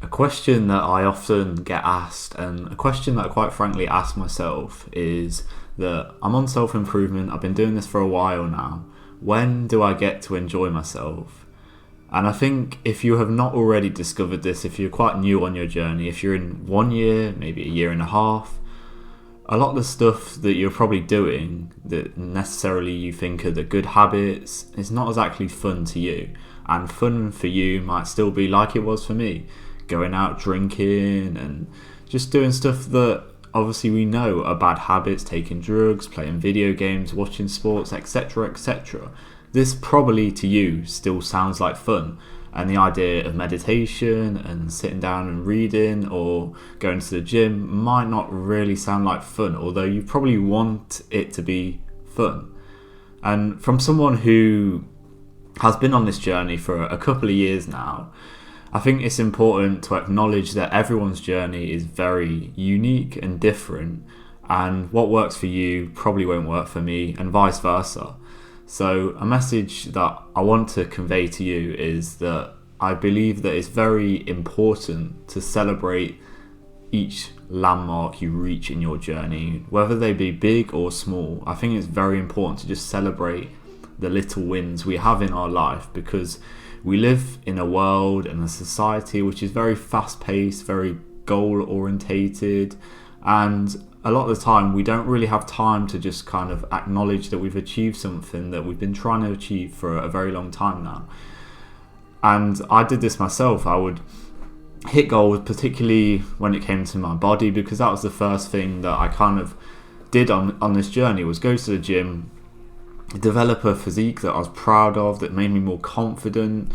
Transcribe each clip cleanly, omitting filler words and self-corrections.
A question that I often get asked, and a question that I quite frankly ask myself, is that I'm on self-improvement, I've been doing this for a while now. When do I get to enjoy myself? And I think if you have not already discovered this, if you're quite new on your journey, if you're in 1 year, maybe a year and a half, a lot of the stuff that you're probably doing that necessarily you think are the good habits is not exactly fun to you. And fun for you might still be like it was for me, going out drinking and just doing stuff that obviously we know are bad habits, taking drugs, playing video games, watching sports, etc, etc. This probably to you still sounds like fun, and the idea of meditation and sitting down and reading or going to the gym might not really sound like fun, although you probably want it to be fun. And from someone who has been on this journey for a couple of years now, I think it's important to acknowledge that everyone's journey is very unique and different, and what works for you probably won't work for me, and vice versa. So a message that I want to convey to you is that I believe that it's very important to celebrate each landmark you reach in your journey, whether they be big or small. I think it's very important to just celebrate the little wins we have in our life, because we live in a world and a society which is very fast-paced, very goal-orientated, and a lot of the time we don't really have time to just kind of acknowledge that we've achieved something that we've been trying to achieve for a very long time now. And I did this myself. I would hit goals, particularly when it came to my body, because that was the first thing that I kind of did on this journey, was go to the gym, develop a physique that I was proud of, that made me more confident,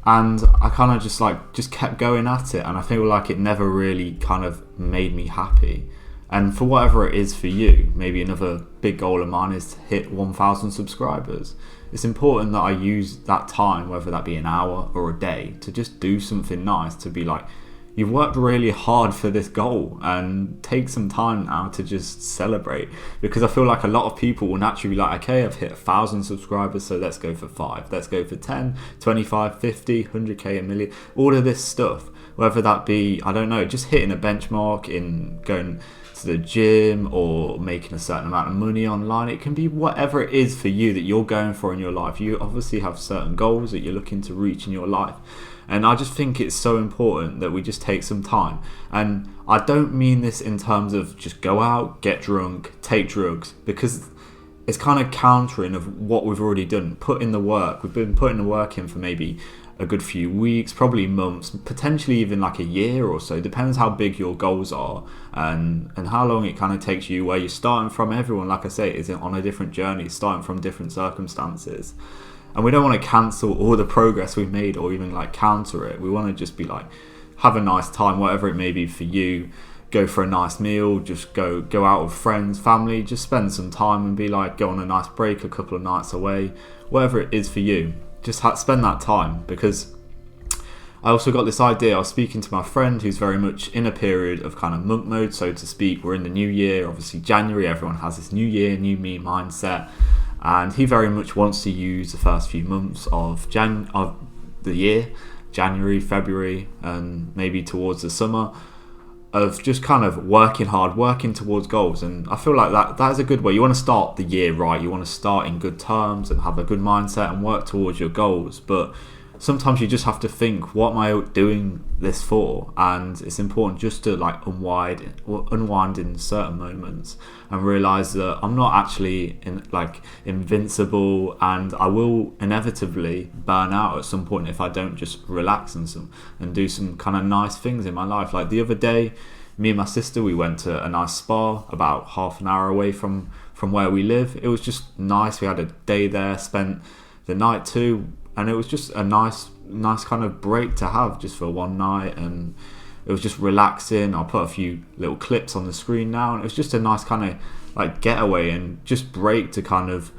and I kind of just kept going at it, and I feel like it never really kind of made me happy. And for whatever it is for you, maybe another big goal of mine is to hit 1,000 subscribers. It's important that I use that time, whether that be an hour or a day, to just do something nice, to be like, you've worked really hard for this goal, and take some time now to just celebrate. Because I feel like a lot of people will naturally be like, okay, I've hit 1,000 subscribers, so let's go for 5, let's go for 10, 25, 50, 100k, a million, all of this stuff. Whether that be, I don't know, just hitting a benchmark in going to the gym or making a certain amount of money online. It can be whatever it is for you that you're going for in your life. You obviously have certain goals that you're looking to reach in your life. And I just think it's so important that we just take some time. And I don't mean this in terms of just go out, get drunk, take drugs, because it's kind of countering of what we've already done. Put in the work. We've been putting the work in for maybe a good few weeks, probably months, potentially even like a year or so. Depends how big your goals are and how long it kind of takes you, where you're starting from. Everyone, like I say, is on a different journey, starting from different circumstances. And we don't want to cancel all the progress we've made or even like counter it. We want to just be like, have a nice time, whatever it may be for you. Go for a nice meal, just go out with friends, family, just spend some time and be like, go on a nice break, a couple of nights away, whatever it is for you. Just spend that time, because I also got this idea. I was speaking to my friend who's very much in a period of kind of monk mode, so to speak. We're in the new year, obviously January, everyone has this new year, new me mindset. And he very much wants to use the first few months of the year, January, February, and maybe towards the summer, of just kind of working hard, working towards goals. And I feel like that is a good way. You want to start the year right. You want to start in good terms and have a good mindset and work towards your goals. But sometimes you just have to think, what am I doing this for? And it's important just to like unwind in certain moments and realize that I'm not actually invincible, and I will inevitably burn out at some point if I don't just relax and do some kind of nice things in my life. Like the other day, me and my sister, we went to a nice spa about half an hour away from where we live. It was just nice. We had a day there, spent the night too, and it was just a nice kind of break to have just for one night, and it was just relaxing. I'll put a few little clips on the screen now, and it was just a nice kind of like getaway and just break to kind of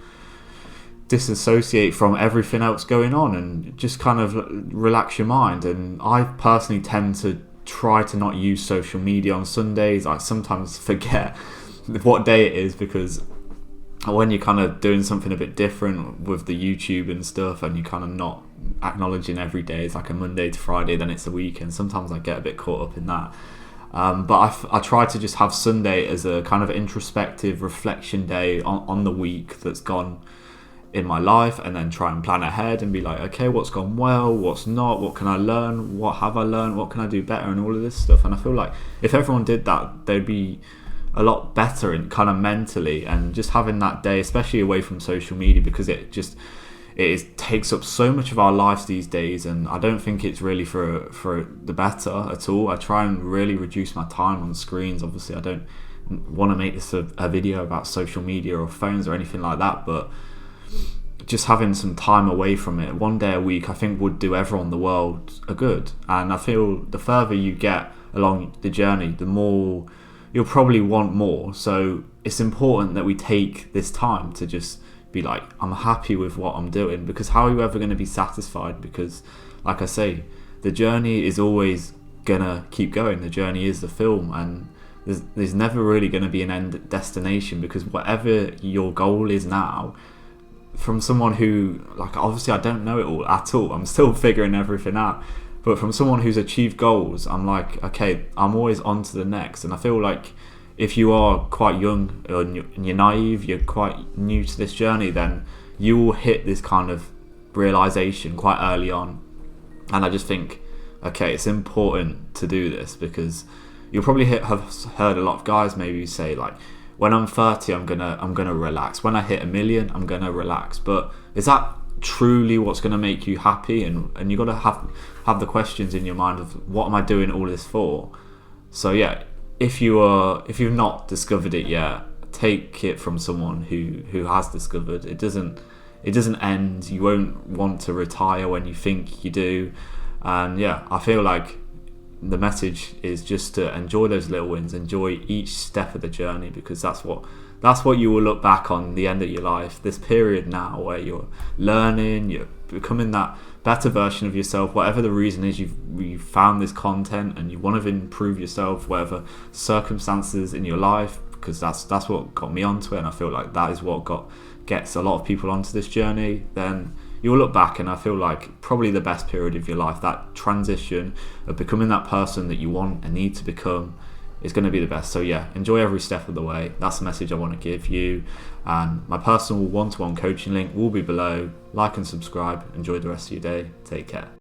disassociate from everything else going on and just kind of relax your mind. And I personally tend to try to not use social media on Sundays. I sometimes forget what day it is because when you're kind of doing something a bit different with the YouTube and stuff, and you're kind of not acknowledging every day is like a Monday to Friday, then it's the weekend. Sometimes I get a bit caught up in that. But I try to just have Sunday as a kind of introspective reflection day on the week that's gone in my life, and then try and plan ahead and be like, okay, what's gone well, what's not, what can I learn, what have I learned, what can I do better, and all of this stuff. And I feel like if everyone did that, they'd be a lot better in kind of mentally, and just having that day, especially away from social media, because takes up so much of our lives these days, and I don't think it's really for the better at all. I try and really reduce my time on screens. Obviously I don't want to make this a video about social media or phones or anything like that, but just having some time away from it, one day a week, I think would do everyone in the world a good. And I feel the further you get along the journey, the more you'll probably want more. So it's important that we take this time to just be like, I'm happy with what I'm doing, because how are you ever going to be satisfied? Because like I say, the journey is always gonna keep going. The journey is the film, and there's never really going to be an end destination, because whatever your goal is now, from someone who, like, obviously I don't know it all at all, I'm still figuring everything out, but from someone who's achieved goals, I'm like, okay, I'm always on to the next. And I feel like if you are quite young and you're naive, you're quite new to this journey, then you will hit this kind of realization quite early on. And I just think, okay, it's important to do this, because you'll probably have heard a lot of guys maybe say like, when I'm 30, I'm gonna relax. When I hit 1 million, I'm gonna relax. But is that truly what's gonna make you happy? And you gotta have the questions in your mind of, what am I doing all this for? So yeah, if you've not discovered it yet, take it from someone who has discovered. It doesn't end. You won't want to retire when you think you do. And yeah, I feel like the message is just to enjoy those little wins, enjoy each step of the journey, because that's what you will look back on the end of your life. This period now where you're learning, you're becoming that better version of yourself, whatever the reason is, you've found this content and you want to improve yourself, whatever circumstances in your life, because that's what got me onto it, and I feel like that is what gets a lot of people onto this journey. Then you'll look back, and I feel like probably the best period of your life, that transition of becoming that person that you want and need to become, is going to be the best. So yeah, enjoy every step of the way. That's the message I want to give you. And my personal one-to-one coaching link will be below. Like and subscribe. Enjoy the rest of your day. Take care.